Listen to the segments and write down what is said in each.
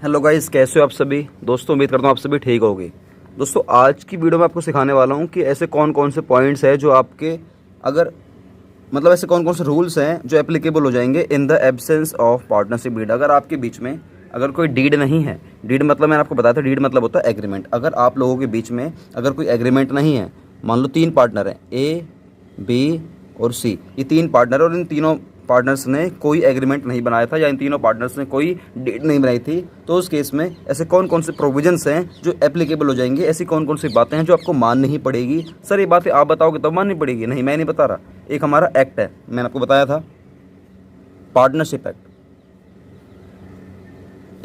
Hello guys, कैसे हो आप सभी दोस्तों। उम्मीद करता हूँ आप सभी ठीक होगे। दोस्तों आज की वीडियो में आपको सिखाने वाला हूँ कि ऐसे कौन कौन से पॉइंट्स हैं जो आपके अगर मतलब ऐसे कौन कौन से रूल्स हैं जो एप्लीकेबल हो जाएंगे in the absence of partnership deed. अगर आपके बीच में अगर कोई डीड नहीं है, डीड मतलब मैंने आपको बताया था, डीड मतलब होता है एग्रीमेंट। अगर आप लोगों के बीच में अगर कोई एग्रीमेंट नहीं है, मान लो 3 पार्टनर हैं, ए बी और सी, ये 3 पार्टनर, और इन तीनों पार्टनर्स ने कोई एग्रीमेंट नहीं बनाया था या इन तीनों पार्टनर्स ने कोई डीड नहीं बनाई थी, तो उस केस में ऐसे कौन कौन से प्रोविजंस हैं जो एप्लीकेबल हो जाएंगे, ऐसी कौन कौन सी बातें हैं जो आपको माननी ही पड़ेगी। सर ये बातें आप बताओगे तब माननी पड़ेगी? नहीं, मैं नहीं बता रहा। एक हमारा एक्ट है, मैंने आपको बताया था पार्टनरशिप एक्ट।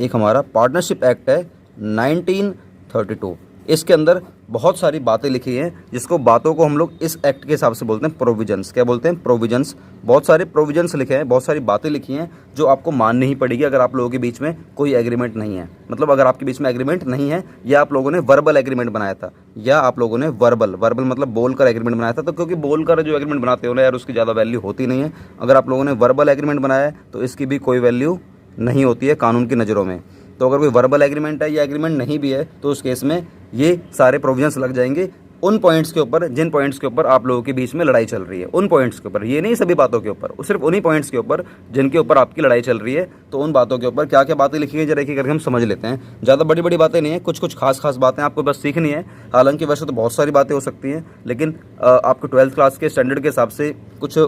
एक हमारा पार्टनरशिप एक्ट है 1932। इसके अंदर बहुत सारी बातें लिखी हैं, जिसको बातों को हम लोग इस एक्ट के हिसाब से बोलते हैं प्रोविजंस। क्या बोलते हैं? प्रोविजंस। बहुत सारे प्रोविजंस लिखे हैं, बहुत सारी बातें लिखी हैं जो आपको माननी ही पड़ेगी अगर आप लोगों के बीच में कोई एग्रीमेंट नहीं है। मतलब अगर आपके बीच में एग्रीमेंट नहीं है, या आप लोगों ने वर्बल एग्रीमेंट बनाया था, या आप लोगों ने वर्बल मतलब बोलकर एग्रीमेंट बनाया था, तो क्योंकि बोलकर जो एग्रीमेंट बनाते हो ना यार, उसकी ज़्यादा वैल्यू होती नहीं है। अगर आप लोगों ने वर्बल एग्रीमेंट बनाया है तो इसकी भी कोई वैल्यू नहीं होती है कानून की नज़रों में। तो अगर कोई वर्बल एग्रीमेंट है या एग्रीमेंट नहीं भी है, तो उस केस में ये सारे प्रोविजंस लग जाएंगे उन पॉइंट्स के ऊपर जिन पॉइंट्स के ऊपर आप लोगों के बीच में लड़ाई चल रही है। उन पॉइंट्स के ऊपर, ये नहीं सभी बातों के ऊपर, सिर्फ उन्हीं पॉइंट्स के ऊपर जिनके ऊपर आपकी लड़ाई चल रही है। तो उन बातों के ऊपर क्या क्या बातें लिखी है, जरा एक एक करके हम समझ लेते हैं। ज़्यादा बड़ी बड़ी बातें नहीं है, कुछ कुछ खास बातें आपको बस सीखनी है। हालांकि वैसे तो बहुत सारी बातें हो सकती हैं, लेकिन आपको 12th क्लास के स्टैंडर्ड के हिसाब से कुछ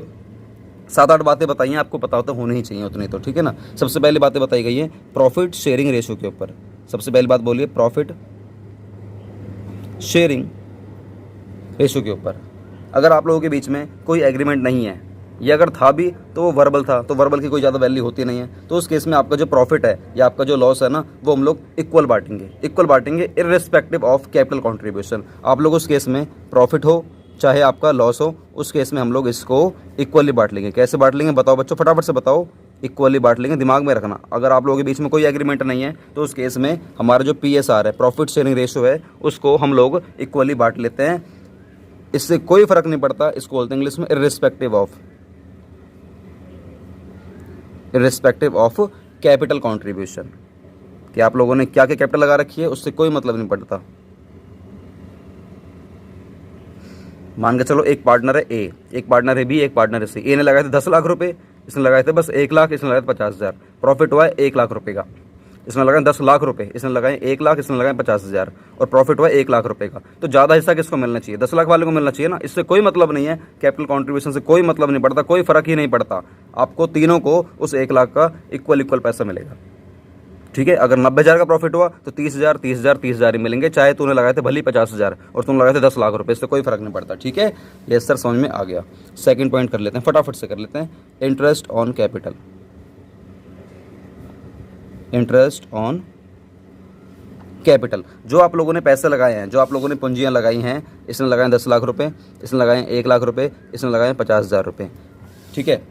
7-8 बातें बताई हैं, आपको पता होता होनी ही चाहिए उतनी तो, ठीक है ना। सबसे पहली बातें बताई गई है प्रॉफिट शेयरिंग रेशो के ऊपर। सबसे पहली बात बोलिए प्रॉफिट शेयरिंग रेशो के ऊपर। अगर आप लोगों के बीच में कोई एग्रीमेंट नहीं है, या अगर था भी तो वो वर्बल था, तो वर्बल की कोई ज़्यादा वैल्यू होती नहीं है, तो उस केस में आपका जो प्रॉफिट है या आपका जो लॉस है ना, वो हम लोग इक्वल बांटेंगे इर्रेस्पेक्टिव ऑफ कैपिटल कॉन्ट्रीब्यूशन। आप लोग उस केस में प्रॉफिट हो चाहे आपका लॉस हो, उस केस में हम लोग इसको इक्वली बांट लेंगे। कैसे बांट लेंगे बताओ बच्चों, फटाफट से बताओ। इक्वली बांट लेंगे, दिमाग में रखना। अगर आप लोगों के बीच में कोई एग्रीमेंट नहीं है, तो उस केस में हमारा जो PSR है, प्रॉफिट शेयरिंग रेशो है, उसको हम लोग इक्वली बांट लेते हैं। इससे कोई फर्क नहीं पड़ता, इसको बोलते हैं इंग्लिश में इर्रेस्पेक्टिव ऑफ कैपिटल कॉन्ट्रीब्यूशन। कि आप लोगों ने क्या क्या कैपिटल लगा रखी है, उससे कोई मतलब नहीं पड़ता। मान के चलो एक पार्टनर है ए, एक पार्टनर है बी, एक पार्टनर है सी। ए ने लगाए थे 10 लाख रुपए, इसने लगाए थे बस 1 लाख, इसने लगाए थे 50,000। प्रॉफिट हुआ है 1 लाख रुपए का। इसने लगाए 10 लाख रुपए, इसने लगाए 1 लाख, इसने लगाए 50,000, और प्रॉफिट हुआ 1 लाख रुपए का। तो ज़्यादा हिस्सा किसको मिलना चाहिए? 10 लाख वाले को मिलना चाहिए ना। इससे कोई मतलब नहीं है, कैपिटल कॉन्ट्रीब्यूशन से कोई मतलब नहीं पड़ता, कोई फर्क ही नहीं पड़ता। आपको तीनों को उस 1 लाख का इक्वल पैसा मिलेगा, ठीक है। अगर 90,000 का प्रॉफिट हुआ तो 30,000 ही मिलेंगे, चाहे तूने लगाए थे भले 50,000 और तुमने लगाए थे 10 लाख रुपए, इससे कोई फर्क नहीं पड़ता, ठीक है। ये सर समझ में आ गया। सेकंड पॉइंट कर लेते हैं, फटाफट से कर लेते हैं। Interest on capital. Interest on capital, जो आप लोगों ने पैसे लगाए हैं, जो आप लोगों ने पूंजियां लगाई हैं, इसने लगाए 10 लाख रुपए, इसने लगाए 1 लाख रुपए, इसने लगाए 50,000 रुपये, ठीक है।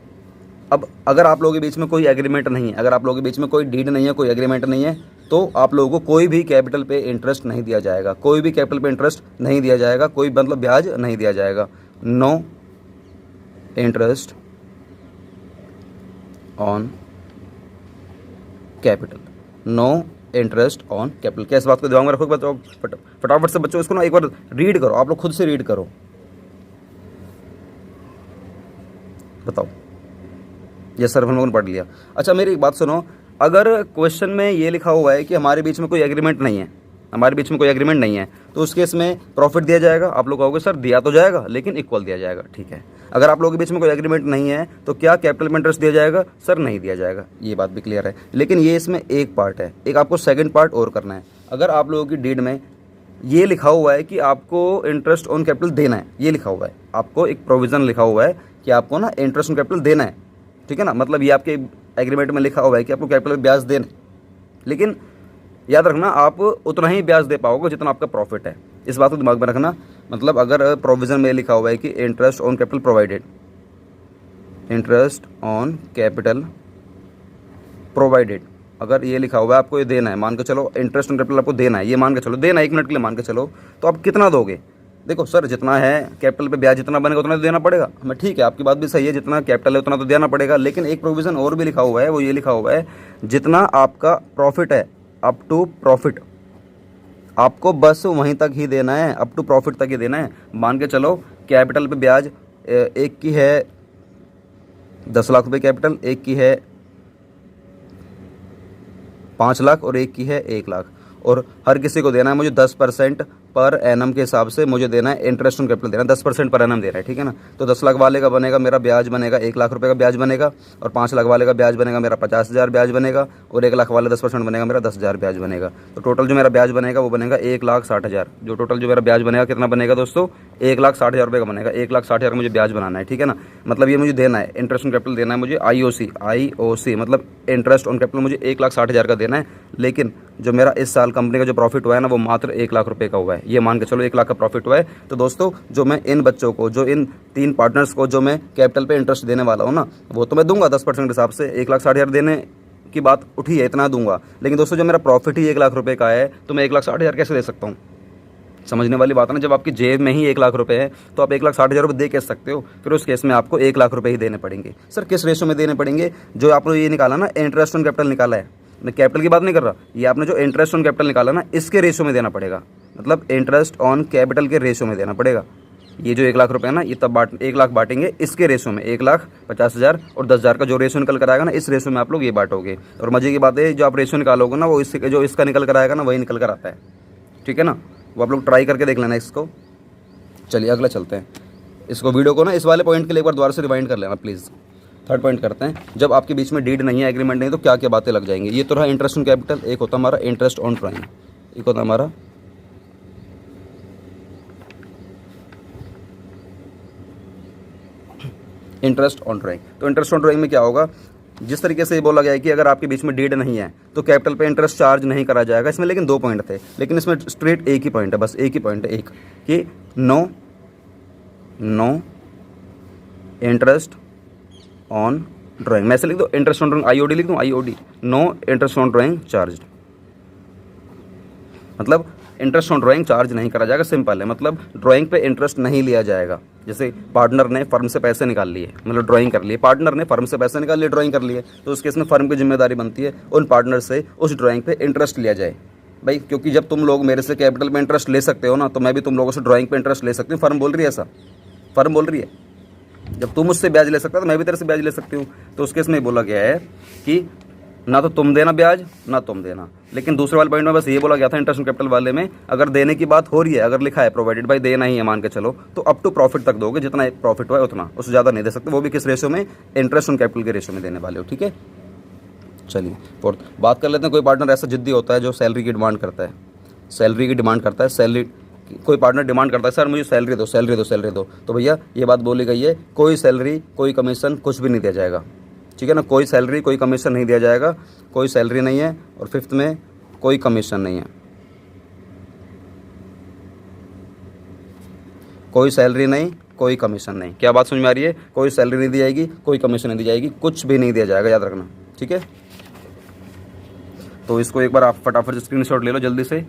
अब अगर आप लोगों के बीच में कोई एग्रीमेंट नहीं है, अगर आप लोगों के बीच में कोई डीड नहीं है, कोई एग्रीमेंट नहीं है, तो आप लोगों को कोई भी कैपिटल पे इंटरेस्ट नहीं दिया जाएगा। कोई भी कैपिटल पे इंटरेस्ट नहीं दिया जाएगा, कोई मतलब ब्याज नहीं दिया जाएगा। No interest on capital, no interest on capital. क्या इस बात को दिमाग में रखो? बताओ फटाफट से बच्चों, इसको ना एक बार रीड करो, आप लोग खुद से रीड करो, बताओ। ये सर हम लोगों ने पढ़ लिया। अच्छा मेरी एक बात सुनो, अगर क्वेश्चन में ये लिखा हुआ है कि हमारे बीच में कोई एग्रीमेंट नहीं है, हमारे बीच में कोई एग्रीमेंट नहीं है, तो उस केस में प्रॉफिट दिया जाएगा। आप लोग कहोगे सर दिया तो जाएगा लेकिन इक्वल दिया जाएगा, ठीक है। अगर आप लोगों के बीच में कोई एग्रीमेंट नहीं है, तो क्या कैपिटल में इंटरेस्ट दिया जाएगा? सर नहीं दिया जाएगा, ये बात भी क्लियर है। लेकिन ये इसमें एक पार्ट है, एक आपको सेकेंड पार्ट और करना है। अगर आप लोगों की डीड में ये लिखा हुआ है कि आपको इंटरेस्ट ऑन कैपिटल देना है, ये लिखा हुआ है, आपको एक प्रोविज़न लिखा हुआ है कि आपको ना इंटरेस्ट ऑन कैपिटल देना है, ठीक है ना। मतलब ये आपके एग्रीमेंट में लिखा हुआ है कि आपको कैपिटल पे ब्याज देना, लेकिन याद रखना आप उतना ही ब्याज दे पाओगे जितना आपका प्रॉफिट है। इस बात को दिमाग में रखना। मतलब अगर प्रोविज़न में लिखा हुआ है कि interest on capital provided, interest on capital provided, अगर ये लिखा हुआ है आपको ये देना है, मान के चलो इंटरेस्ट ऑन कैपिटल आपको देना है, ये मान के चलो देना है, 1 मिनट के लिए मान के चलो, तो आप कितना दोगे? देखो सर जितना है कैपिटल पे ब्याज जितना बनेगा उतना तो देना पड़ेगा हमें, ठीक है, आपकी बात भी सही है, जितना कैपिटल है उतना तो देना पड़ेगा। लेकिन एक प्रोविज़न और भी लिखा हुआ है, वो ये लिखा हुआ है जितना आपका प्रॉफिट है अप टू प्रॉफिट, आपको बस वहीं तक ही देना है, अप टू प्रॉफिट तक ही देना है। मान के चलो कैपिटल पे ब्याज एक की है 10 लाख रुपए कैपिटल, एक की है 5 लाख और एक की है 1 लाख, और हर किसी को देना है मुझे 10% पर एनम के हिसाब से मुझे देना है, इंटरेस्ट ऑन कैपिटल देना है, 10% पर एनम देना है, ठीक है ना। तो 10 लाख वाले का बनेगा मेरा ब्याज बनेगा 1 लाख रुपए का ब्याज बनेगा, और 5 लाख वाले का ब्याज बनेगा मेरा 50,000 ब्याज बनेगा, और 1 लाख वाले 10% बनेगा मेरा 10,000 ब्याज बनेगा। तो टोटल जो मेरा ब्याज बनेगा वो बनेगा 1,60,000। जो टोटल जो मेरा ब्याज बनेगा कितना बनेगा दोस्तों, 1,60,000 रुपये का बनेगा। 1,60,000 का मुझे ब्याज बनाना है, ठीक है ना। मतलब ये मुझे देना है, इंटरेस्ट ऑन कैपिटल देना है मुझे, IOC मतलब इंटरेस्ट ऑन कैपिटल मुझे 1,60,000 का देना है। लेकिन जो मेरा इस साल कंपनी का जो प्रॉफिट हुआ है ना वो मात्र 1 लाख रुपए का हुआ है। ये मान के चलो 1 लाख का प्रॉफिट हुआ है। तो दोस्तों जो मैं इन बच्चों को, जो इन 3 पार्टनर्स को जो मैं कैपिटल पे इंटरेस्ट देने वाला हूँ ना, वो तो मैं दूंगा 10% के हिसाब से। 1,60,000 देने की बात उठी है, इतना दूंगा। लेकिन दोस्तों जो मेरा प्रॉफिट ही 1 लाख रुपए का है तो मैं 1,60,000 कैसे दे सकता हूँ? समझने वाली बात है ना। जब आपकी जेब में ही 1 लाख रुपए है तो आप 1,60,000 रुपये दे कैसे सकते हो? फिर उस केस में आपको 1 लाख रुपए ही देने पड़ेंगे। सर किस रेशो में देने पड़ेंगे? जो आपने ये निकाला ना, इंटरेस्ट ऑन कैपिटल निकाला है, मैं कैपिटल की बात नहीं कर रहा, ये आपने जो इंटरेस्ट ऑन कैपिटल निकाला ना, इसके रेशो में देना पड़ेगा। मतलब इंटरेस्ट ऑन कैपिटल के रेशो में देना पड़ेगा। ये जो 1 लाख रुपए है ना, ये तब 1 लाख बांटेंगे इसके रेशो में, 1,50,000 और 10,000 का जो रेशो निकल कर आएगा ना, इस रेशो में आप लोग ये बांटोगे। और मजे की बात है, जो आप रेशो निकालोगे ना वो इससे जो इसका निकल कर आएगा ना वही निकल कर आता है, ठीक है ना। वो आप लोग ट्राई करके देख लेना इसको। चलिए अगला चलते हैं। इसको वीडियो को ना इस वाले पॉइंट के लिए एक बार दोबारा से रिवाइंड कर लेना प्लीज़। थर्ड पॉइंट करते हैं, जब आपके बीच में डीड नहीं है, एग्रीमेंट नहीं, तो क्या क्या बातें लग जाएंगी। ये तो रहा इंटरेस्ट ऑन कैपिटल, एक होता हमारा इंटरेस्ट ऑन ड्राइंग, एक होता हमारा इंटरेस्ट ऑन ड्राइंग। तो इंटरेस्ट ऑन ड्राइंग में क्या होगा, जिस तरीके से ये बोला गया है कि अगर आपके बीच में डीड नहीं है तो कैपिटल पे इंटरेस्ट चार्ज नहीं करा जाएगा। इसमें लेकिन 2 पॉइंट थे, लेकिन इसमें स्ट्रेट एक ही पॉइंट है, बस एक ही पॉइंट है, एक कि नो इंटरेस्ट ऑन ड्राइंग। मैं ऐसे लिख दो, इंटरेस्ट ऑन ड्राइंग IOD लिख दूँ, IOD, no interest on drawing charge. मतलब इंटरेस्ट ऑन ड्राइंग चार्ज नहीं करा जाएगा, सिंपल है। मतलब ड्राइंग पे इंटरेस्ट नहीं लिया जाएगा। जैसे पार्टनर ने फर्म से पैसे निकाल लिए, मतलब ड्राइंग कर लिए, पार्टनर ने फर्म से पैसे निकाल लिए, ड्राइंग कर लिए, तो उस केस में फर्म की जिम्मेदारी बनती है उन पार्टनर से उस ड्राइंग पे इंटरेस्ट लिया जाए भाई। क्योंकि जब तुम लोग मेरे से कैपिटल पे इंटरेस्ट ले सकते हो ना, तो मैं भी तुम लोगों से ड्राइंग पे इंटरेस्ट ले सकती हूँ। फर्म बोल रही है ऐसा, फर्म बोल रही है जब तू मुझसे ब्याज ले सकता है तो मैं भी तेरे से ब्याज ले सकती हूँ। तो उस केस में बोला गया है कि ना तो तुम देना ब्याज ना तुम देना। लेकिन दूसरे वाले पॉइंट में बस ये बोला गया था इंटरेस्ट ऑन कैपिटल वाले में, अगर देने की बात हो रही है, अगर लिखा है प्रोवाइडेड बाय, देना ही है मान के चलो, तो अप टू प्रॉफिट तक दोगे, जितना प्रॉफिट हुआ है उतना, उससे ज़्यादा नहीं दे सकते। वो भी किस रेशो में, इंटरेस्ट ऑन कैपिटल के रेशो में देने वाले हो, ठीक है। चलिए फोर्थ बात कर लेते हैं। कोई पार्टनर ऐसा जिद्दी होता है जो सैलरी की डिमांड करता है, सैलरी की डिमांड करता है, सैलरी कोई पार्टनर डिमांड करता है सर मुझे सैलरी दो, सैलरी दो, सैलरी दो। तो भैया ये बात बोली गई है, कोई सैलरी कोई कमीशन कुछ भी नहीं दिया जाएगा, ठीक है ना। कोई सैलरी कोई कमीशन नहीं दिया जाएगा, कोई सैलरी नहीं है। और फिफ्थ में कोई कमीशन नहीं है, कोई सैलरी नहीं कोई कमीशन नहीं। क्या बात समझ में आ रही है? कोई सैलरी नहीं दी जाएगी, कोई कमीशन नहीं दी जाएगी, कुछ भी नहीं दिया जाएगा, याद रखना, ठीक है। तो इसको एक बार आप फटाफट स्क्रीनशॉट ले लो जल्दी से।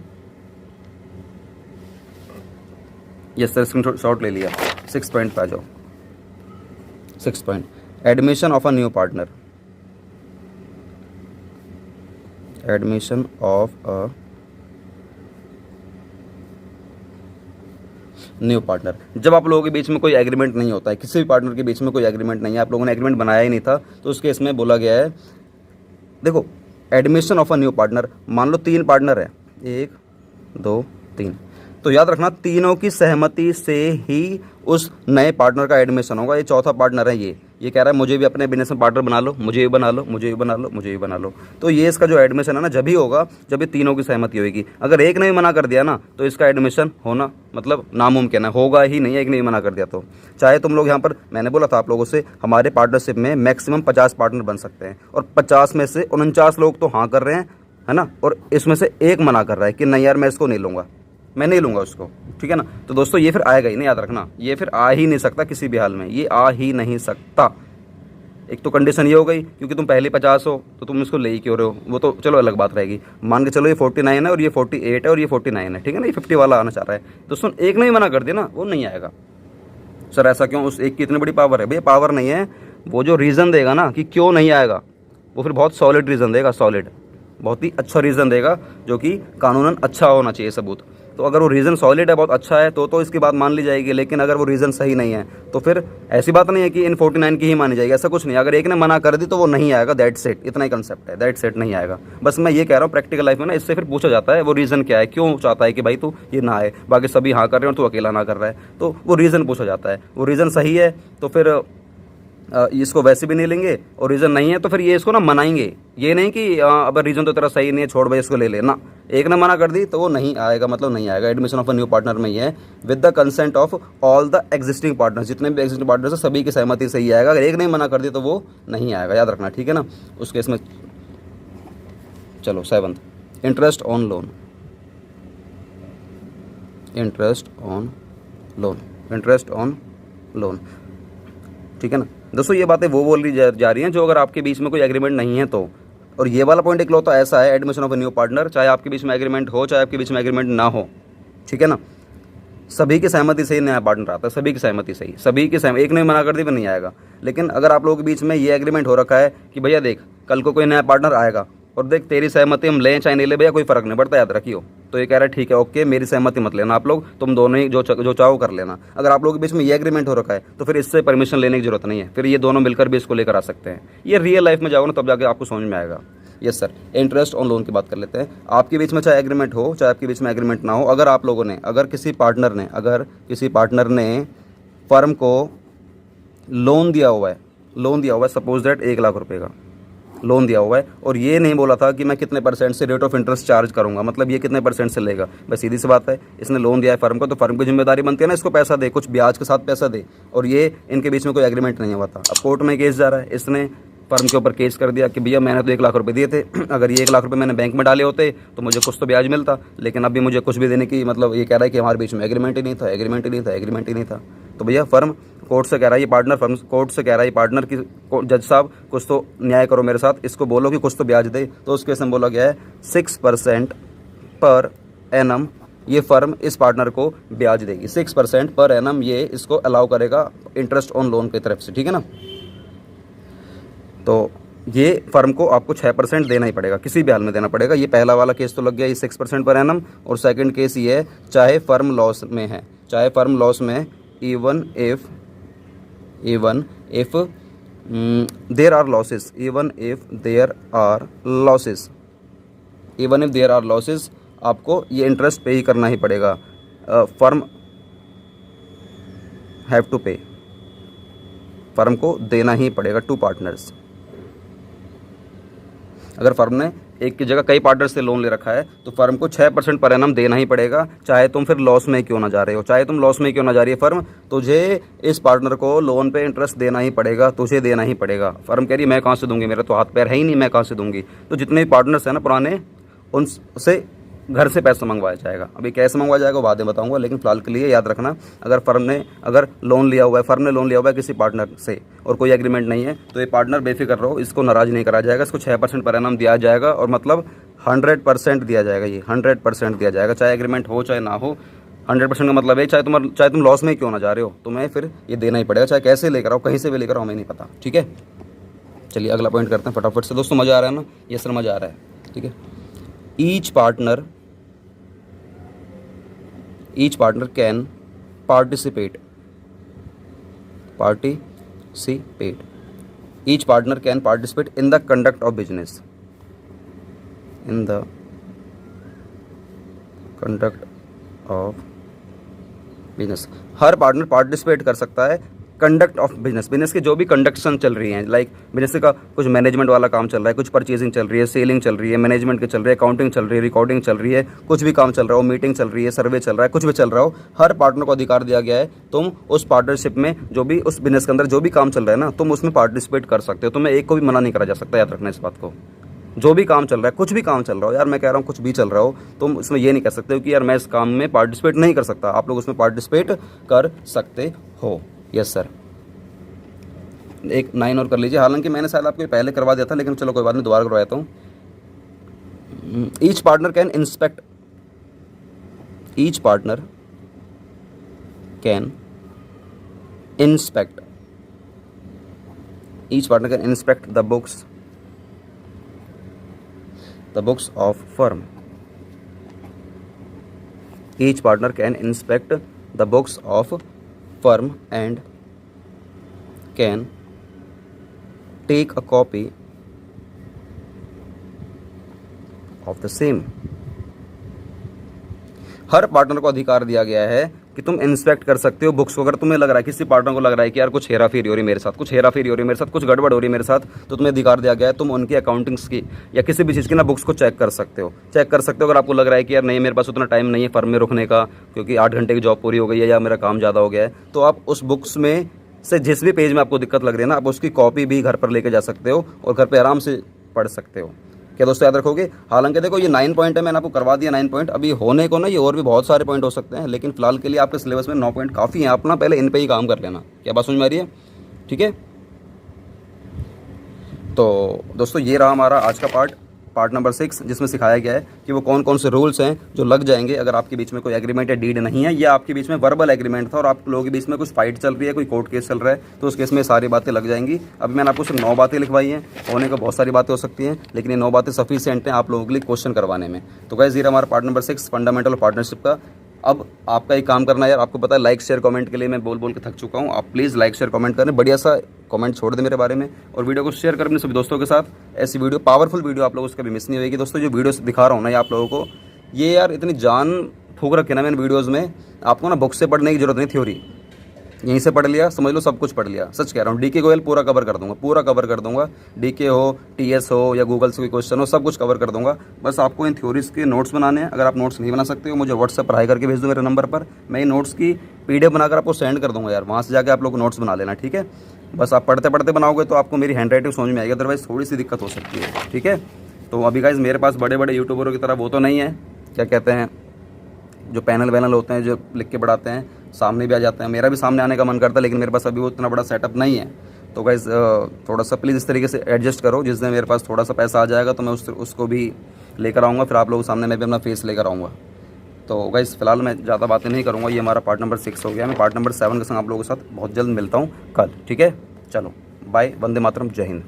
यस सर, स्क्रीनशॉट ले लिया। 6 पॉइंट पे आ जाओ। 6 point, admission of a new partner, admission of a new partner. जब आप लोगों के बीच में कोई एग्रीमेंट नहीं होता है, किसी भी पार्टनर के बीच में कोई एग्रीमेंट नहीं है, आप लोगों ने एग्रीमेंट बनाया ही नहीं था, तो उस केस में बोला गया है, देखो admission of a new partner, मान लो 3 पार्टनर है, 1 2 3, तो याद रखना तीनों की सहमति से ही उस नए पार्टनर का एडमिशन होगा। ये चौथा पार्टनर है, ये कह रहा है मुझे भी अपने बिजनेस में पार्टनर बना लो, मुझे भी बना लो, मुझे भी बना लो, मुझे भी बना लो। तो ये इसका जो एडमिशन है ना, जब ही होगा जब ये तीनों की सहमति होगी। अगर एक ने भी मना कर दिया ना, तो इसका एडमिशन होना मतलब नामुमकिन है, होगा ही नहीं है। एक ने भी मना कर दिया तो चाहे तुम लोग यहाँ पर, मैंने बोला था आप लोगों से, हमारे पार्टनरशिप में मैक्सिमम 50 पार्टनर बन सकते हैं, और 50 में से 49 लोग तो हाँ कर रहे हैं, है ना, और इसमें से एक मना कर रहा है कि नहीं यार मैं इसको नहीं लूँगा, मैं नहीं लूँगा उसको, ठीक है ना। तो दोस्तों ये फिर आएगा ही नहीं, याद रखना, ये फिर आ ही नहीं सकता किसी भी हाल में, ये आ ही नहीं सकता। एक तो कंडीशन ये हो गई क्योंकि तुम पहले 50 हो तो तुम इसको ले ही क्यों रहे हो, वो तो चलो अलग बात रहेगी। मान के चलो ये 49 है और ये 48 है और ये 49 है, ठीक है ना, ये 50 वाला आना चाह रहा है। दोस्तों एक ने ही मना कर दिया ना, वो नहीं आएगा। सर ऐसा क्यों? उस एक की इतनी बड़ी पावर है? भैया पावर नहीं है, वो जो रीज़न देगा ना कि क्यों नहीं आएगा, वो फिर बहुत सॉलिड रीज़न देगा, सॉलिड। बहुत ही अच्छा रीज़न देगा जो कि कानूनन अच्छा होना चाहिए सबूत। तो अगर वो रीज़न सॉलिड है, बहुत अच्छा है, तो इसकी बात मान ली जाएगी। लेकिन अगर वो रीज़न सही नहीं है तो फिर ऐसी बात नहीं है कि इन 49 की ही मानी जाएगी, ऐसा कुछ नहीं। अगर एक ने मना कर दी तो वो नहीं आएगा, दैट्स इट, इतना ही कंसेप्ट है, दैट्स इट, नहीं आएगा। बस मैं ये कह रहा हूँ प्रैक्टिकल लाइफ में ना इससे फिर पूछा जाता है वो रीज़न क्या है, क्यों चाहता है कि भाई तू ये ना आए, बाकी सभी हाँ कर रहे हैं और तू अकेला ना कर रहा है, तो वो रीज़न पूछा जाता है। वो रीज़न सही है तो फिर इसको वैसे भी नहीं लेंगे, और रीज़न नहीं है तो फिर ये इसको ना मनाएंगे। ये नहीं कि अब रीज़न तो तेरा सही नहीं है, छोड़ भाई इसको ले लेना। एक ने मना कर दी तो वो नहीं आएगा, मतलब नहीं आएगा। Admission of a new partner में ये है with the consent of all the existing partners, जितने भी एग्जिस्टिंग पार्टनर्स हैं सभी की सहमति से ही आएगा। अगर एक ने मना कर दी तो वो नहीं आएगा, याद रखना, ठीक है ना। उस केस में चलो 7th, interest on loan. Interest on loan, interest on loan, ठीक है ना दोस्तों। ये बातें वो बोल रही जा रही हैं जो अगर आपके बीच में कोई एग्रीमेंट नहीं है तो। और ये वाला पॉइंट इकलौता ऐसा है admission of a new partner, चाहे आपके बीच में एग्रीमेंट हो चाहे आपके बीच में एग्रीमेंट ना हो, ठीक है ना, सभी की सहमति से ही नया पार्टनर आता है, सभी की सहमति से ही, सभी की सहमति। एक ने मना कर दी भी नहीं आएगा। लेकिन अगर आप लोगों के बीच में ये एग्रीमेंट हो रखा है कि भैया देख कल को कोई नया पार्टनर आएगा और देख तेरी सहमति हम लें चाहे नहीं ले भैया कोई फ़र्क नहीं पड़ता, याद रखियो, तो ये कह रहा है ठीक है ओके मेरी सहमति मत लेना आप लोग, तुम दोनों ही जो चाहो कर लेना। अगर आप लोगों के बीच में ये एग्रीमेंट हो रखा है तो फिर इससे परमिशन लेने की जरूरत नहीं है, फिर ये दोनों मिलकर भी इसको लेकर आ सकते हैं। ये रियल लाइफ में जाओगे ना तब जाके आपको समझ में आएगा। Yes sir, interest on loan की बात कर लेते हैं। आपके बीच में चाहे एग्रीमेंट हो चाहे आपके बीच में एग्रीमेंट ना हो, अगर आप लोगों ने अगर किसी पार्टनर ने फर्म को लोन दिया हुआ है सपोज दैट 1 लाख रुपए का लोन दिया हुआ है, और ये नहीं बोला था कि मैं कितने परसेंट से रेट ऑफ इंटरेस्ट चार्ज करूंगा, मतलब ये कितने परसेंट से लेगा। बस सीधी सी बात है, इसने लोन दिया है फर्म को तो फर्म की जिम्मेदारी बनती है ना इसको पैसा दे, कुछ ब्याज के साथ पैसा दे, और ये इनके बीच में कोई एग्रीमेंट नहीं हुआ था। अब कोर्ट में केस जा रहा है, इसने फर्म के ऊपर केस कर दिया कि भैया मैंने तो 1 लाख रुपए दिए थे, अगर ये 1 लाख रुपए मैंने बैंक में डाले होते तो मुझे कुछ तो ब्याज मिलता, लेकिन अभी मुझे कुछ भी देने की, मतलब ये कह रहा है कि हमारे बीच में एग्रीमेंट ही नहीं था। तो भैया फर्म कोर्ट से कह रहा है, ये पार्टनर फर्म कोर्ट से कह रहा है, ये पार्टनर की जज साहब कुछ तो न्याय करो मेरे साथ, इसको बोलो कि कुछ तो ब्याज दे। तो उस केस में बोला गया है 6% पर एनम ये फर्म इस पार्टनर को ब्याज देगी, 6% पर एनम ये इसको अलाउ करेगा इंटरेस्ट ऑन लोन की तरफ से, ठीक है ना। तो ये फर्म को आपको 6% देना ही पड़ेगा, किसी भी हाल में देना पड़ेगा। ये पहला वाला केस तो लग गया ये 6% पर एनम, और सेकंड केस ये है चाहे फर्म लॉस में है, चाहे फर्म लॉस में, even if there are losses, even if there are losses आपको ये इंटरेस्ट पे ही करना ही पड़ेगा। Firm have to pay, firm को देना ही पड़ेगा टू पार्टनर्स। अगर फर्म ने एक की जगह कई पार्टनर से लोन ले रखा है तो फर्म को 6% पर एनम देना ही पड़ेगा, चाहे तुम फिर लॉस में क्यों ना जा रहे हो, चाहे तुम लॉस में क्यों ना जा रही है फर्म, तुझे इस पार्टनर को लोन पे इंटरेस्ट देना ही पड़ेगा, तुझे देना ही पड़ेगा। फर्म कह रही है मैं कहाँ से दूंगी, मेरा तो हाथ पैर है ही नहीं, मैं कहाँ से दूंगी। तो जितने भी पार्टनर्स हैं ना पुराने, उनसे घर से पैसा मंगवाया जाएगा। अभी कैसे मंगवाया जाएगा बाद में बताऊंगा, लेकिन फिलहाल के लिए याद रखना, अगर लोन लिया हुआ है किसी पार्टनर से और कोई एग्रीमेंट नहीं है तो ये पार्टनर बेफिक्र रहो, इसको नाराज नहीं करा जाएगा, इसको 6% पर एनम दिया जाएगा, और मतलब 100% दिया जाएगा, ये 100% दिया जाएगा, चाहे एग्रीमेंट हो चाहे ना हो। 100% का मतलब है चाहे तुम लॉस में क्यों ना जा रहे हो, तुम्हें फिर ये देना ही पड़ेगा, चाहे कैसे लेकर आओ, कहीं से भी लेकर आओ, हमें नहीं पता, ठीक है। चलिए अगला पॉइंट करते हैं फटाफट से दोस्तों, मज़ा आ रहा है ना, ये सर मज़ा आ रहा है, ठीक है। Each partner can participate each partner can participate in the conduct of business, her partner participate कर सकता है कंडक्ट ऑफ बिजनेस की जो भी कंडक्शन चल रही है, लाइक बिजनेस का कुछ मैनेजमेंट वाला काम चल रहा है, कुछ परचेजिंग चल रही है, सेलिंग चल रही है, मैनेजमेंट की चल रही है, अकाउंटिंग चल रही है, रिकॉर्डिंग चल रही है, कुछ भी काम चल रहा हो, मीटिंग चल रही है, सर्वे चल रहा है, कुछ भी चल रहा हो, हर पार्टनर को अधिकार दिया गया है, तुम उस पार्टनरशिप में जो भी उस बिजनेस के अंदर जो भी काम चल रहा है ना, तुम उसमें पार्टिसिपेट कर सकते हो, तुम्हें एक को भी मना नहीं करा जा सकता, याद रखना इस बात को। जो भी काम चल रहा है, कुछ भी काम चल रहा हो, यार मैं कह रहा हूँ कुछ भी चल रहा हो, तुम इसमें ये नहीं कह सकते हो कि यार मैं इस काम में पार्टिसिपेट नहीं कर सकता, आप लोग उसमें पार्टिसिपेट कर सकते हो। यस सर, एक 9 और कर लीजिए, हालांकि मैंने शायद आपको पहले करवा दिया था, लेकिन चलो कोई बात नहीं, दोबारा करवाता हूँ। Each partner can inspect the books the books of firm. Each partner can inspect the books of firm and can take a copy of the same. हर पार्टनर को अधिकार दिया गया है कि तुम इंस्पेक्ट कर सकते हो बुक्स को। अगर तुम्हें लग रहा है, किसी पार्टनर को लग रहा है कि यार कुछ हेरा फेरी हो रही है मेरे साथ, कुछ हेरा फेरी हो रही है मेरे साथ, कुछ गड़बड़ हो रही है मेरे साथ, तो तुम्हें अधिकार दिया गया है तुम उनकी अकाउंटिंग्स की या किसी भी चीज़ की ना बुक्स को चेक कर सकते हो। चेक कर सकते हो अगर आपको लग रहा है कि यार नहीं, मेरे पास उतना टाइम नहीं है फर्म में रुकने का, क्योंकि 8 घंटे की जॉब पूरी हो गई है या मेरा काम ज़्यादा हो गया है, तो आप उस बुक्स में से जिस भी पेज में आपको दिक्कत लग रही है ना, आप उसकी कॉपी भी घर पर लेके जा सकते हो और घर पे आराम से पढ़ सकते हो। क्या दोस्तों याद रखोगे? हालांकि देखो ये 9 पॉइंट है, मैंने आपको करवा दिया 9 पॉइंट। अभी होने को ना ये और भी बहुत सारे पॉइंट हो सकते हैं, लेकिन फिलहाल के लिए आपके सिलेबस में 9 पॉइंट काफ़ी हैं। आप ना पहले इन पे ही काम कर लेना। क्या बात समझ में आ रही है? ठीक है, तो दोस्तों ये रहा हमारा आज का पार्ट नंबर 6, जिसमें सिखाया गया है कि वो कौन कौन से रूल्स हैं जो लग जाएंगे अगर आपके बीच में कोई एग्रीमेंट या डीड नहीं है, या आपके बीच में वर्बल एग्रीमेंट था और आप लोगों के बीच में कुछ फाइट चल रही है, कोई कोर्ट केस चल रहा है, तो उस केस में सारी बातें लग जाएंगी। अभी मैंने आपको सिर्फ 9 बातें लिखवाई हैं, होने को बहुत सारी बातें हो सकती हैं, लेकिन ये 9 बातें सफिशिएंट हैं आप लोगों के लिए क्वेश्चन करवाने में। तो गाइस ये रहा हमारा पार्ट नंबर 6 फंडामेंटल पार्टनरशिप का। अब आपका एक काम करना है यार, आपको पता है लाइक शेयर कमेंट के लिए मैं बोल बोल के थक चुका हूँ। आप प्लीज़ लाइक शेयर कमेंट करें, बढ़िया सा कमेंट छोड़ दें मेरे बारे में, और वीडियो को शेयर करें अपने सभी दोस्तों के साथ। ऐसी वीडियो, पावरफुल वीडियो आप लोगों को कभी मिस नहीं होगी। दोस्तों जो वीडियो दिखा रहा हूँ ना ये आप लोगों को, ये यार इतनी जान फूक रखे ना मैंने वीडियोज़ में, आपको ना बुक से पढ़ने की जरूरत नहीं, थ्योरी यहीं से पढ़ लिया, समझ लो सब कुछ पढ़ लिया। सच कह रहा हूँ, डीके गोयल पूरा कवर कर दूंगा, पूरा कवर कर दूंगा। डीके हो, टीएस हो या गूगल से कोई क्वेश्चन हो, सब कुछ कवर कर दूंगा। बस आपको इन थ्योरीज के नोट्स बनाने हैं। अगर आप नोट्स नहीं बना सकते हो, मुझे व्हाट्सएप पर हाई करके भेज दो मेरे नंबर पर, मैं इन नोट्स की पीडीएफ बनाकर आपको सेंड कर दूंगा यार, वहाँ से जाकर आप लोग नोट्स बना लेना। ठीक है, बस आप पढ़ते पढ़ते बनाओगे तो आपको मेरी हैंड राइटिंग समझ में आएगी, अदरवाइज थोड़ी सी दिक्कत हो सकती है। ठीक है, तो अभी गाइस मेरे पास बड़े बड़े यूट्यूबरों की तरह वो तो नहीं है, क्या कहते हैं, जो पैनल वैनल होते हैं जो लिख के पढ़ाते हैं, सामने भी आ जाते हैं। मेरा भी सामने आने का मन करता है, लेकिन मेरे पास अभी वो इतना बड़ा सेटअप नहीं है। तो गाइस थोड़ा सा प्लीज़ इस तरीके से एडजस्ट करो, जिस दिन मेरे पास थोड़ा सा पैसा आ जाएगा तो मैं उसको भी लेकर आऊँगा, फिर आप लोगों के सामने मैं भी अपना फेस लेकर आऊँगा। तो गाइस फिलहाल मैं ज़्यादा बातें नहीं करूँगा, ये हमारा पार्ट नंबर 6 हो गया। मैं पार्ट नंबर 7 के संग आप लोगों के साथ बहुत जल्द मिलता हूँ कल। ठीक है, चलो बाय, वंदे मातरम, जय हिंद।